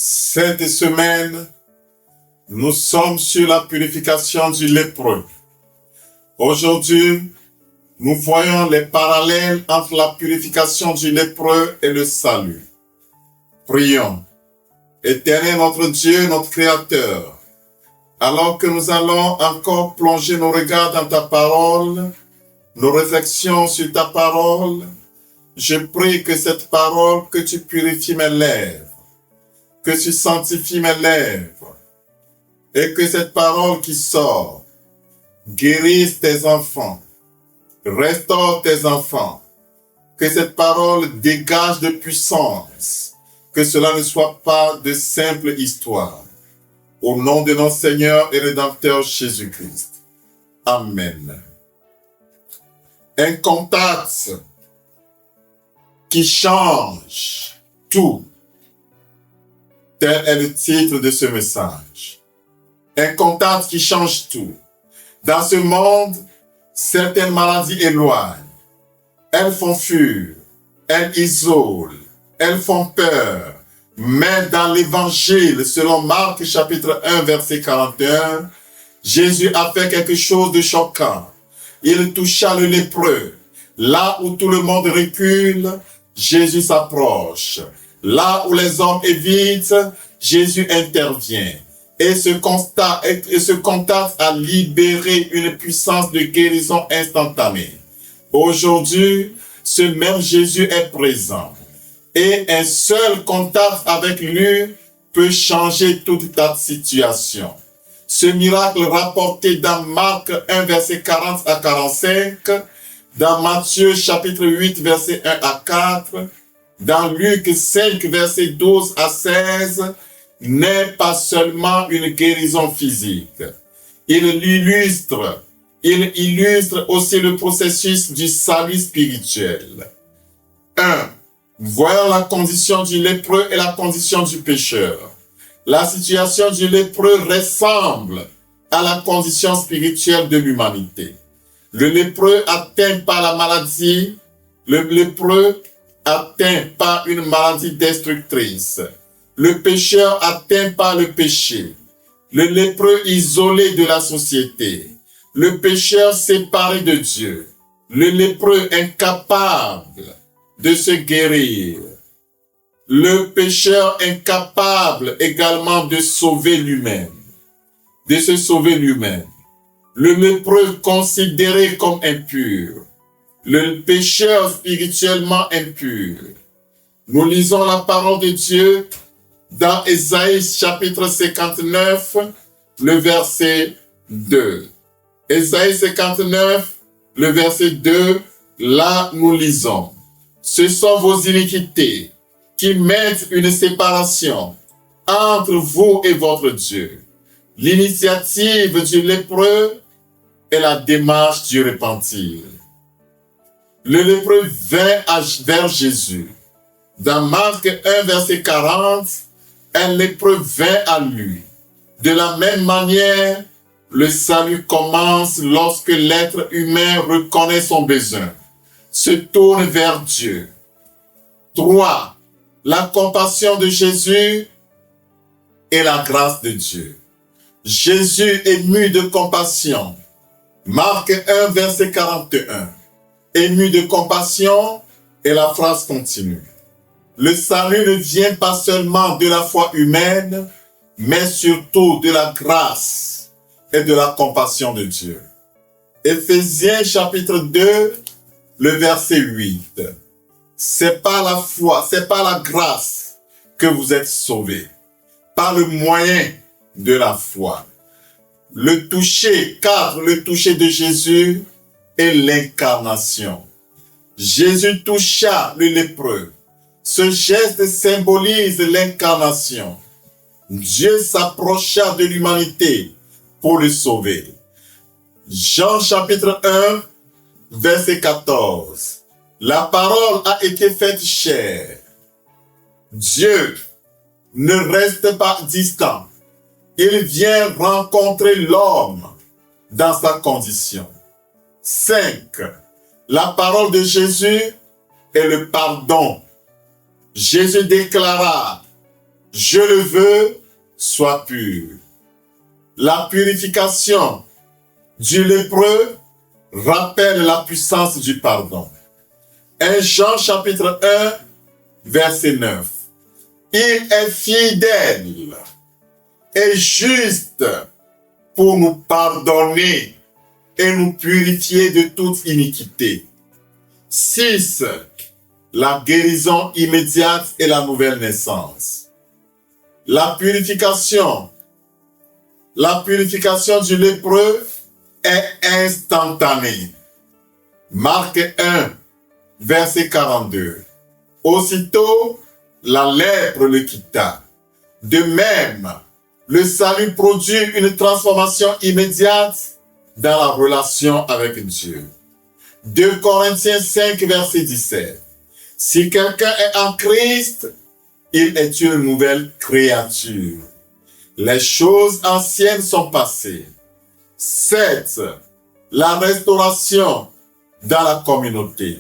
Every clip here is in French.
Cette semaine, nous sommes sur la purification du lépreux. Aujourd'hui, nous voyons les parallèles entre la purification du lépreux et le salut. Prions. Éternel notre Dieu, notre Créateur, alors que nous allons encore plonger nos regards dans ta parole, nos réflexions sur ta parole, je prie que cette parole, que tu purifies mes lèvres, que tu sanctifies mes lèvres, et que cette parole qui sort guérisse tes enfants, restaure tes enfants, que cette parole dégage de puissance, que cela ne soit pas de simple histoire. Au nom de notre Seigneur et Rédempteur Jésus-Christ. Amen. Un contact qui change tout. Tel est le titre de ce message. Un contact qui change tout. Dans ce monde, certaines maladies éloignent. Elles font fuir. Elles isolent. Elles font peur. Mais dans l'évangile, selon Marc chapitre 1, verset 41, Jésus a fait quelque chose de choquant. Il toucha le lépreux. Là où tout le monde recule, Jésus s'approche. Là où les hommes évitent, Jésus intervient. Et ce contact a libéré une puissance de guérison instantanée. Aujourd'hui, ce même Jésus est présent. Et un seul contact avec lui peut changer toute ta situation. Ce miracle rapporté dans Marc 1, verset 40 à 45, dans Matthieu chapitre 8, verset 1 à 4, dans Luc 5, verset 12 à 16, n'est pas seulement une guérison physique. Il illustre aussi le processus du salut spirituel. 1. Voyons la condition du lépreux et la condition du pécheur. La situation du lépreux ressemble à la condition spirituelle de l'humanité. Le lépreux atteint par la maladie, le lépreux atteint par une maladie destructrice. Le pécheur atteint par le péché. Le lépreux isolé de la société. Le pécheur séparé de Dieu. Le lépreux incapable de se guérir. Le pécheur incapable également de sauver lui-même. De se sauver lui-même. Le lépreux considéré comme impur. Le pécheur spirituellement impur. Nous lisons la parole de Dieu dans Ésaïe chapitre 59, le verset 2. Ésaïe 59, le verset 2, là nous lisons. Ce sont vos iniquités qui mettent une séparation entre vous et votre Dieu. L'initiative du lépreux est la démarche du repentir. Le lépreux vint vers Jésus. Dans Marc 1, verset 40, un lépreux vint à lui. De la même manière, le salut commence lorsque l'être humain reconnaît son besoin, se tourne vers Dieu. 3. La compassion de Jésus et la grâce de Dieu. Jésus ému de compassion. Marc 1, verset 41. Ému de compassion, et la phrase continue. Le salut ne vient pas seulement de la foi humaine, mais surtout de la grâce et de la compassion de Dieu. Éphésiens chapitre 2, le verset 8. C'est par la foi, c'est par la grâce que vous êtes sauvés, par le moyen de la foi. Le toucher, car le toucher de Jésus est l'incarnation. Jésus toucha le lépreux. Ce geste symbolise l'incarnation. Dieu s'approcha de l'humanité pour le sauver. Jean chapitre 1, verset 14. La parole a été faite chair. Dieu ne reste pas distant. Il vient rencontrer l'homme dans sa condition. 5. La parole de Jésus est le pardon. Jésus déclara je le veux, sois pur. La purification du lépreux rappelle la puissance du pardon. 1 Jean chapitre 1, verset 9. Il est fidèle et juste pour nous pardonner et nous purifier de toute iniquité. 6. La guérison immédiate et la nouvelle naissance. La purification du lépreux est instantanée. Marc 1, verset 42. Aussitôt, la lèpre le quitta. De même, le salut produit une transformation immédiate dans la relation avec Dieu. 2 Corinthiens 5, verset 17. Si quelqu'un est en Christ, il est une nouvelle créature. Les choses anciennes sont passées. 7. La restauration dans la communauté.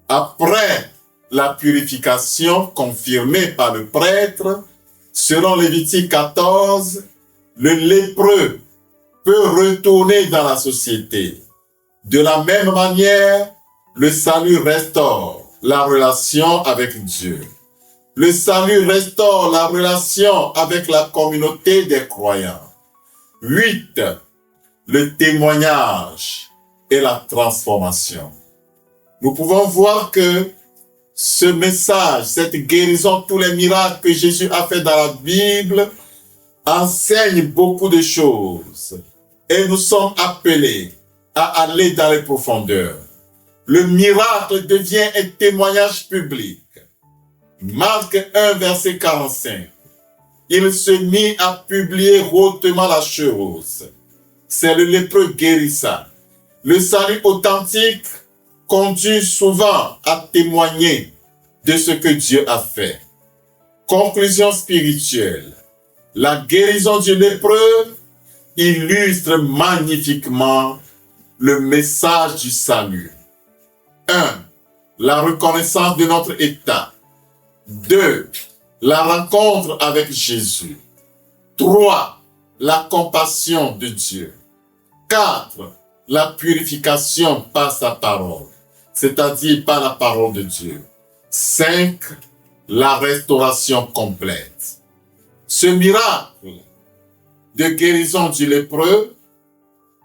Après la purification confirmée par le prêtre, selon Lévitique 14, le lépreux peut retourner dans la société. De la même manière, le salut restaure la relation avec Dieu. Le salut restaure la relation avec la communauté des croyants. 8. Le témoignage et la transformation. Nous pouvons voir que ce message, cette guérison, tous les miracles que Jésus a fait dans la Bible enseignent beaucoup de choses. Et nous sommes appelés à aller dans les profondeurs. Le miracle devient un témoignage public. Marc 1, verset 45. Il se mit à publier hautement la chose. C'est le lépreux guérissant. Le salut authentique conduit souvent à témoigner de ce que Dieu a fait. Conclusion spirituelle. La guérison du lépreux illustre magnifiquement le message du salut. 1. La reconnaissance de notre état. 2. La rencontre avec Jésus. 3. La compassion de Dieu. 4. La purification par sa parole, c'est-à-dire par la parole de Dieu. 5. La restauration complète. Ce miracle de guérison du lépreux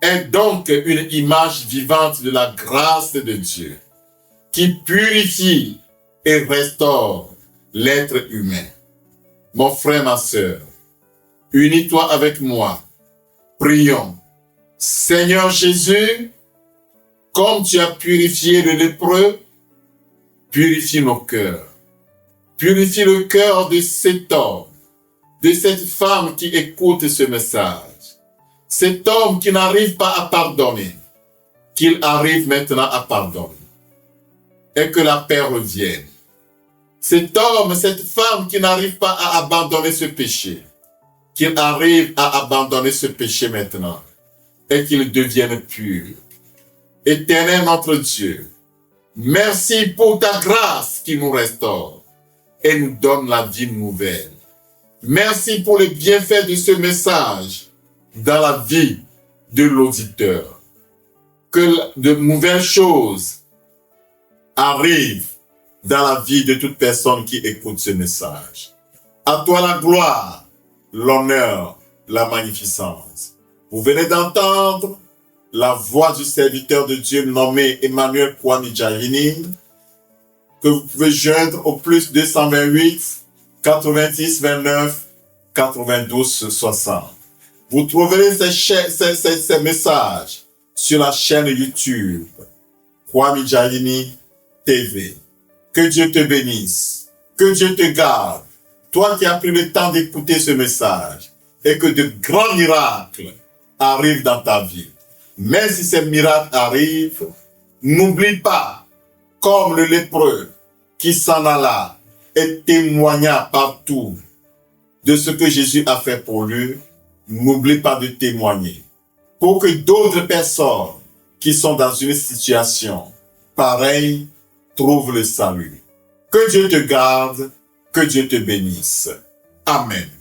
est donc une image vivante de la grâce de Dieu qui purifie et restaure l'être humain. Mon frère, ma sœur, unis-toi avec moi. Prions. Seigneur Jésus, comme tu as purifié le lépreux, purifie nos cœurs. Purifie le cœur de cet homme, de cette femme qui écoute ce message. Cet homme qui n'arrive pas à pardonner, qu'il arrive maintenant à pardonner. Et que la paix revienne. Cet homme, cette femme qui n'arrive pas à abandonner ce péché, qu'il arrive à abandonner ce péché maintenant et qu'il devienne pur. Éternel notre Dieu, merci pour ta grâce qui nous restaure et nous donne la vie nouvelle. Merci pour les bienfaits de ce message dans la vie de l'auditeur. Que de nouvelles choses arrivent dans la vie de toute personne qui écoute ce message. À toi la gloire, l'honneur, la magnificence. Vous venez d'entendre la voix du serviteur de Dieu nommé Emmanuel Kwame Djahini, que vous pouvez joindre au plus 228 90 29 92 60. Vous trouverez ces messages sur la chaîne YouTube Kwame Djahini TV. Que Dieu te bénisse, que Dieu te garde, toi qui as pris le temps d'écouter ce message, et que de grands miracles arrivent dans ta vie. Mais si ces miracles arrivent, n'oublie pas, comme le lépreux qui s'en alla et témoigna partout de ce que Jésus a fait pour lui, n'oublie pas de témoigner. Pour que d'autres personnes qui sont dans une situation pareille trouve le salut. Que Dieu te garde, que Dieu te bénisse. Amen.